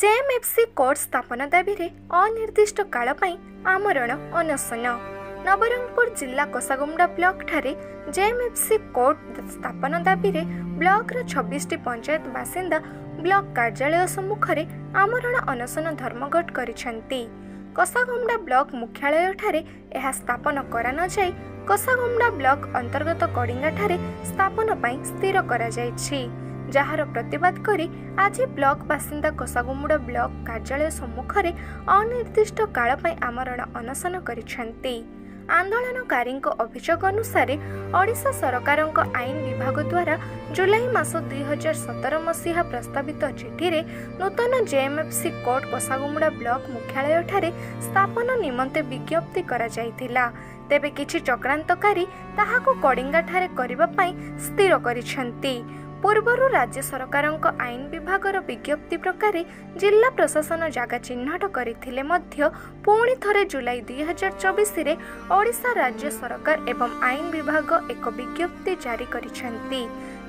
JMFC court स्थापना दाबी रे अनिर्दिष्ट काल पई आमरण अनशन। नवरंगपुर जिला कोसागुमडा ब्लॉक ठारे जेएमएफसी कोर्ट स्थापना दाबी रे ब्लॉक रो 26 पंचायत बासिंदा ब्लॉक कार्यालय सम्मुखरे आमरण अनशन धर्मघट करिसेंती। कोसागुमडा ब्लॉक मुख्यालय ठारे एहा स्थापन करा न जाय कोसागुमडा ब्लॉक अंतर्गत कडिंगा ठारे स्थापन पई स्थिर करा जायछि। जार प्रतिवाद करी आज ब्लॉक बासिंदा कोसागुमुडा ब्लॉक कार्यालय सम्मुखरे अनिर्दिष्ट काल पई आमरण अनशन करिसेंती। आंदोलनकारी अभियोग अनुसार ओडिशा सरकारक आईन विभाग द्वारा जुलाई मास 2017 मसीहा प्रस्तावित चिठी रे नूतन जेएमएफसी कोर्ट कोसागुमुडा ब्लॉक मुख्यालय ठारे स्थापन निमंते विज्ञप्ति करा जायतिला। तेबे किछि चक्रांतकारी ताहाको कडिंगा ठारे करिबा पई स्थिर करिसेंती। पूर्वरु राज्य सरकारक आईन विभागर विज्ञप्ति प्रकार जिला प्रशासन जगह चिन्हट करथिले मध्य पुणी थरे जुलाई 2024 रे ओडिशा राज्य सरकार एवं आईन विभाग एक विज्ञप्ति जारी करिसेंती,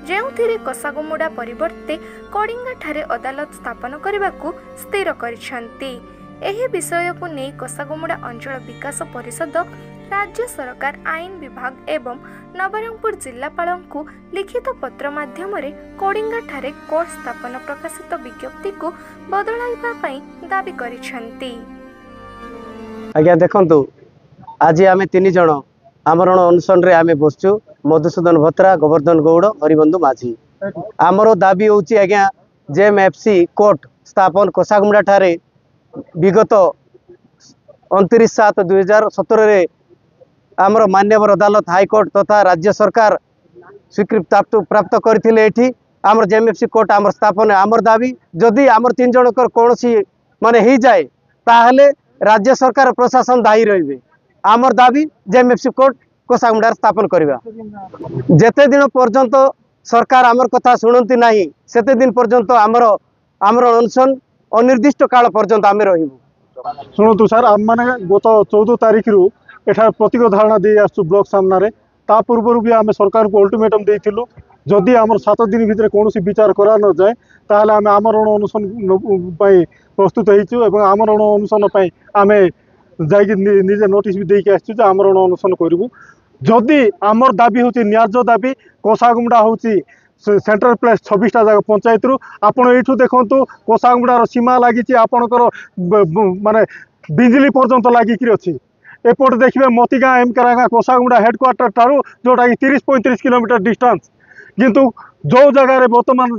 जेउथिरे कोसागुमुडा परिवर्ते कडिंगा ठारे अदालत स्थापन करबाकू स्थिर करिसेंती। एही विषय को नै कोसागुमुडा अंचल विकास परिषद राज्य सरकार आईन विभाग एवं नवरंगपुर जिलापाल को लिखित पत्र माध्यम कडिंगा ठारे कोर्ट स्थापन प्रकाशित विज्ञप्ति को बदलाइबा पई दाबी करिसेंती। आज्ञा देखंतु आज आमे तीन जण आमरण अनशन रे आमे बसचु। मधुसूदन भत्रा, गोवर्धन गौड़, हरिबंधु माझी। आमर दाबी होची आज्ञा जेएमएफसी कोर्ट स्थापन कोसागुमडा ठारे विगत 29/7/2017 रे आमर मान्यवर अदालत हाईकोर्ट तथा राज्य सरकार स्वीकृति प्राप्त करथिले। आमर जेएमएफसी कोर्ट आमर स्थापन आमर दाबी जदि आमर तीन जनकर कौन माने ही जाए ताहले राज्य सरकार प्रशासन दायी रहिबे। आमर दाबी जेएमएफसी कोर्ट कोसागुमडा स्थापन करबा। जेते दिन पर्यंत सरकार आमर कथा सुनंती नाही सेते दिन पर्यंत आमर अनशन अनिर्दिष्ट काल पर्यंत आमे रहिबु। शुणु सर आम मैंने गत 14 तारिख रु एठार प्रतीक धारणा दे आसु ब्लॉक सामने ता पूर्व भी आम सरकार को अल्टिमेटम देथिलु जदि आमर 7 दिन भितर कौन विचार करा न जाए ताहले आम आमरण अनशन प्रस्तुत होइछु एवं आमरण अनशन आम जाइए निजे नोटिस भी देके आसछु आमरण अनशन करूँ। जदि आमर दाबी हूँ न्याय्य दाबी कोसागुमडा हूँ सेंट्रल प्लेस 26टा जगह पंचायत रु आपण एठू देखंतु कोसागुमडार सीमा लगी आपणकर माने बिजली पर्यंत लगिक अच्छी। एपट देखिए मोतीगाँ एमकेरागाँ कोसागुमडा हेडक्वार्टर ठारू जोटा कि 30-35 किलोमीटर डिस्टेंस किंतु जो जगार बर्तमान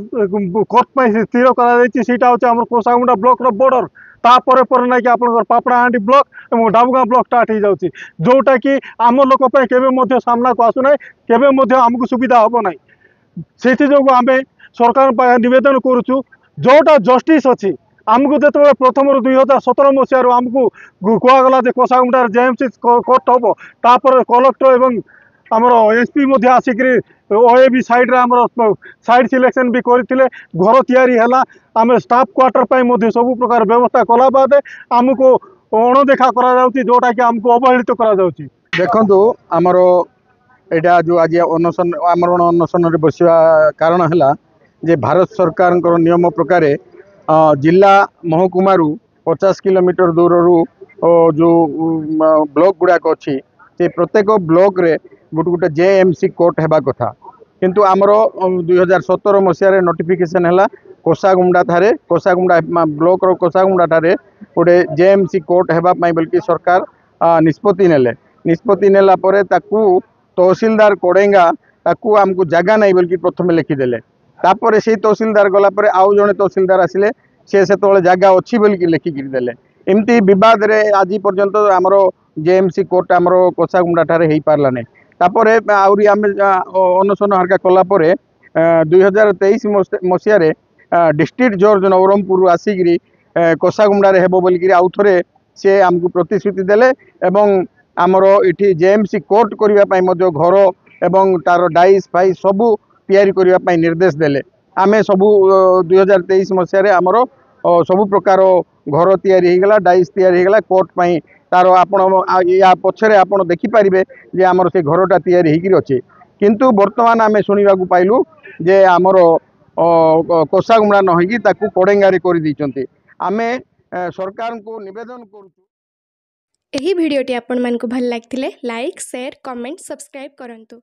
कोर्ट स्थिर कर कोसागुमडा ब्लॉक बॉर्डर तापर पर ना कि आप पापड़ाहांडी ब्लॉक और डाबुगाँ ब्लॉक स्टार्ट हो जाऊँगी जोटा कि आम लोक केवे सामना को आसुना केवे आमको सुविधा हम ना। से आम सरकार निवेदन करुचु जोटा जस्टिस अच्छी आमको जो प्रथम 2017 मसीह आमको कहगला कोसागुमडार जेएमसी कोर्ट हम तापर कलेक्टर एवं आमर एसपी आसिक ओएबी साइड रे आमर साइड सिलेक्शन भी करथिले घर तैयारी हैला आम स्टाफ क्वार्टर पर सब प्रकार व्यवस्था कला बाद आमको अणदेखा करा जाउची जोटा कि आमको अवहेलित करा जाउची। देखंतु आमर एटा जो आज अनशन आमरण अनशन रे बसिवा कारण हैला जे भारत सरकार नियम प्रकार जिला महकुमारू 50 किलोमीटर दूर रू जो ब्लॉक गुड़ाक अच्छी से प्रत्येक ब्लॉक रे गोटे गोटे जेएमसी कोर्ट हेबा कथा किंतु आमर 2017 मसीह नोटिफिकेशन हैला कोसागुमडा ठारे कोसागुमडा ब्लॉक रो कोसागुमडा ठारे गोटे जेएमसी कोर्ट हेबा पई बल्कि सरकार निष्पत्ति नेला परे ताकू तहसीलदार कोडेंगा ताकू आमको जगह नहीं बल्कि प्रथम लिखिदेले तापर से तहसीलदार गला परे आउ जने तहसीलदार आसिले से जगह अच्छी बोलिकी लिखिकी देले। एमती बद रे आज पर्यंत आमर जेएमसी कोर्ट आमर कोसागुमडा ठारे हो पारला नहीं। तापर आउरी आम अनशन हरका कला 2023 मसीह डिस्ट्रिक्ट जज नवरंगपुर आसिक कोसागुमडा रे हेबो बोलिकी आउ थरे से आमको प्रतिश्रुति देले एवं आमर इठी जेएमसी कोर्ट करबा पई मध्य घर एवं तार डाइस फाई सबू तैयारी करबा पई निर्देश देले। आमे सबू 2023 मसीह आमर सबू प्रकार घर तैयारी हो गला डाइस तैयारी हो गला कोर्ट पई तार आपण या पछरे आपण देखि पारिबे जे आमर से घरटा तैयारी होगी अच्छे किंतु वर्तमान आमे सुनिबा को पाइलु जे आमर कोसागुमडा न होगी ताकू कोडेंगा रे कर दैचंती आमे सरकार को निवेदन करूँ। ଏହି ଭିଡ଼ିଓଟି ଆପଣମାନଙ୍କୁ ଭଲ ଲାଗିଥିଲେ ଲାଇକ୍ ସେୟାର କମେଣ୍ଟ ସବସ୍କ୍ରାଇବ୍ କରନ୍ତୁ।